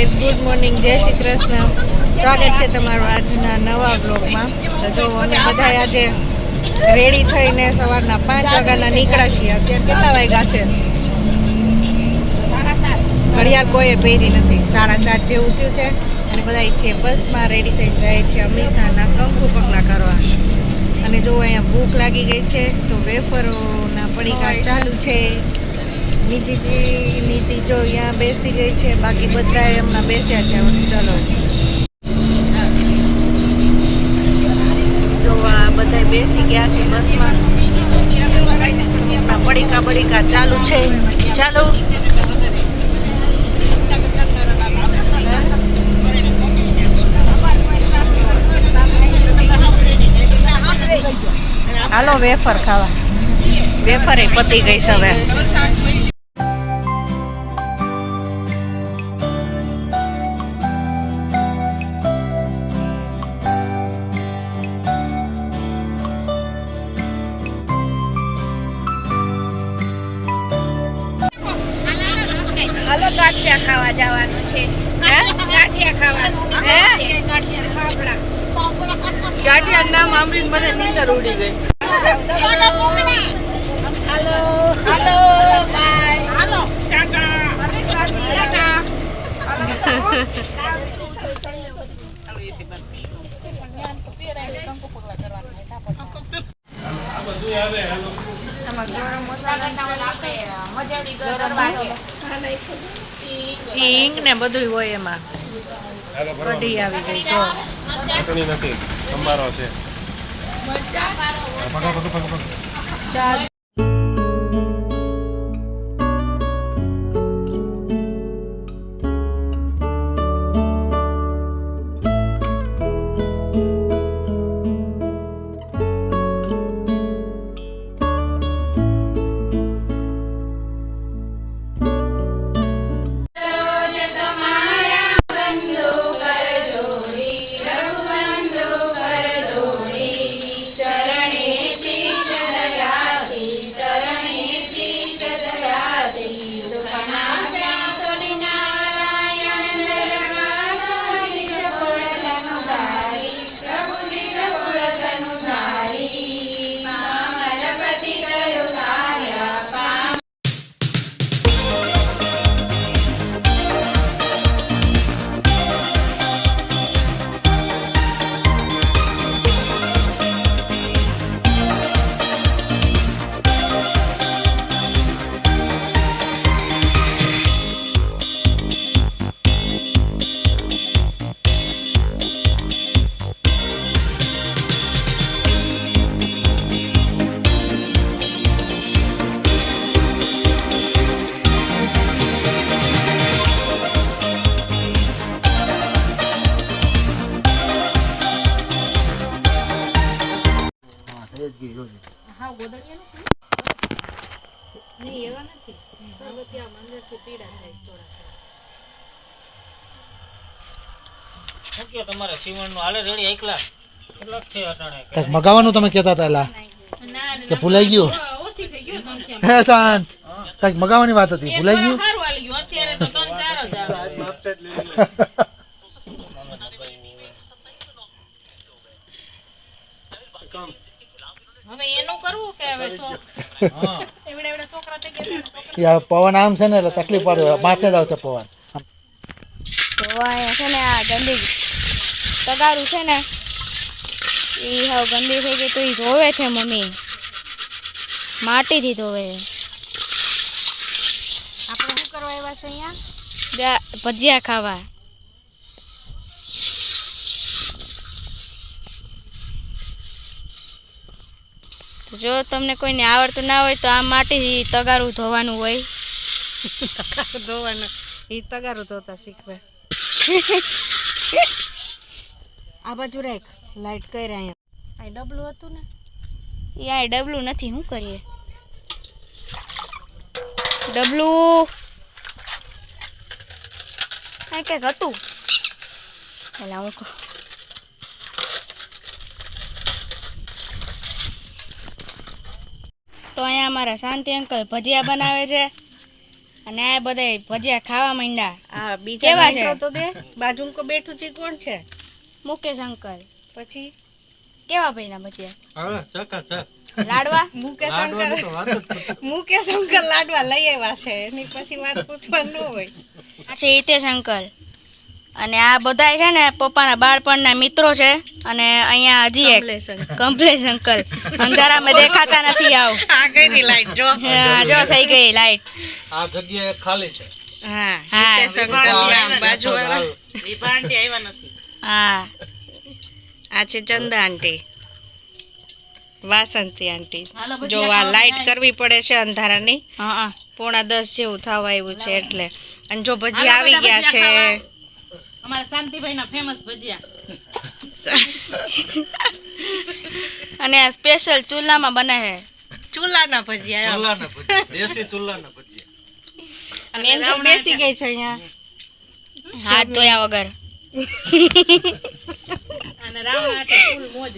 Guys, good morning, જય શ્રી કૃષ્ણ. સ્વાગત છે તમારું આજના નવા બ્લોગમાં. તો જો અમે બધા આજે રેડી થઈને સવારના 5 વાગ્યાના નીકળ્યા છીએ. અત્યારે કેટલા વાગ્યા છે? ઘડિયાળ કોઈએ પહેરી નથી. 7:30 જેવું થયું છે અને બધા છે બસમાં રેડી થઈને જાય છે અમીષાના કંકુ પગલા કરવા. અને જો અહીંયા ભૂખ લાગી ગઈ છે તો વેફરોના પડીકા ચાલુ છે. નીતિ જો અહીંયા બેસી ગઈ છે, બાકી બધા એમના બેસ્યા છે. ચલો જો આ બધા બેસી ગયા છે બસમાં. પડીકા ચાલુ છે. ચાલો હાલો વેફર ખાવા. વેફર પતી ગઈ છે હવે. હાલો ગાંઠિયા ખાવા જવાનું છે. ગાંઠિયા ખાવાનું. ગાંઠિયા નામ સાંભળીને મને નીંદર ઉડી ગઈ. હાલો હાલો બાય હાલો ટાટા ટાટા. હિંગ ને બધું હોય એમાં. કઢી આવી ગઈ જો. ચટણી નથી, સંભારો છે. તમારે સીવણ નું હાલે રેડી એકલા કેટલાક છે અટાણે કઈક મગાવવાનું તમે કહેતા હતા એલા કે ભૂલાઈ ગયું? હે શાંત, કઈક મગાવવાની વાત હતી, ભૂલાઈ ગયું? અત્યારે તો 3-4 જ હવે એનું કરવું કે હવે એવડે છોકરા થઈ ગયા. યાર પવન આમ છે ને એટલે તકલીફ પડે, માથે જ આવશે પવન. તો અહીંયા છે ને આ ગંદી તગારું છે ને એ હવે ગંદી થઈ ગઈ તો એ ધોવે છે મમ્મી, માટીથી ધોવે. આપણે શું કરવા આવ્યા છે અહીંયા? ભજીયા ખાવા. જો તમને કોઈને આવડતું ના હોય તો આ માટીથી તગારું ધોવાનું હોય. ધોવાનું એ તગારું ધોતા શીખવે. આ બાજુ રાખ, લાઈટ કરે. અહીંયા આ ડબલું હતું ને એ આ ડબલું નથી. શું કરીએ? ડબલું આ કંઈક હતું પેલા હું તો અહીંયા અમારા શાંતિ અંકલ ભજીયા બનાવે છે. અને આ બધા ભજીયા ખાવા માંડ્યા. આ બીજા કેવા છે? intro તો દે બાજુમાં કો બેઠું છે કોણ છે મુકેશ અંકલ પછી કેવા ભાઈના ભજીયા હવે ચકાચક લાડવા મુકેશ લાડવાની અંકલ તો વાત જ પૂછો. મુકેશ અંકલ લાડવા લઈ આવ્યા છે એની પછી વાત પૂછવાનું ન હોય આ છે હિતેશ અંકલ અને આ બધા છે ને પપ્પાના બાળપણના મિત્રો છે અને અહીંયા હજી એક કમલેશ અંકલ. કમલેશ અંકલ અંધારામાં દેખાતા નથી આવ આ કઈ લાઈટ જો હા, જો થઈ ગઈ લાઈટ. આ જગ્યા ખાલી છે હા હા. મુકેશ અંકલ ના બાજુવાળા વિભાંટી આવ્યા નથી. હા આ છે ચંદા આંટી વાસંતી આંટી હાલો જો ભજીયા આ ખાવા લાઈટ જાય. કરવી પડે છે અંધારાની હા 9:45 જેવું થવા આવ્યું છે એટલે અને જો ભજી હાલો આવી બધા ગયા છે ભજીયા ખાવા. અમારા શાંતિભાઈના ફેમસ ભજીયા. અને આ સ્પેશિયલ ચૂલામાં બને છે. ચૂલાના ભજીયા ચૂલાના ભજીયા, દેશી ચૂલાના ભજીયા. અને એન્જલ બેસી ગઈ છે અહીંયા હાથ ધોયા વગર. અને રાવણ આટે ફૂલ મોજ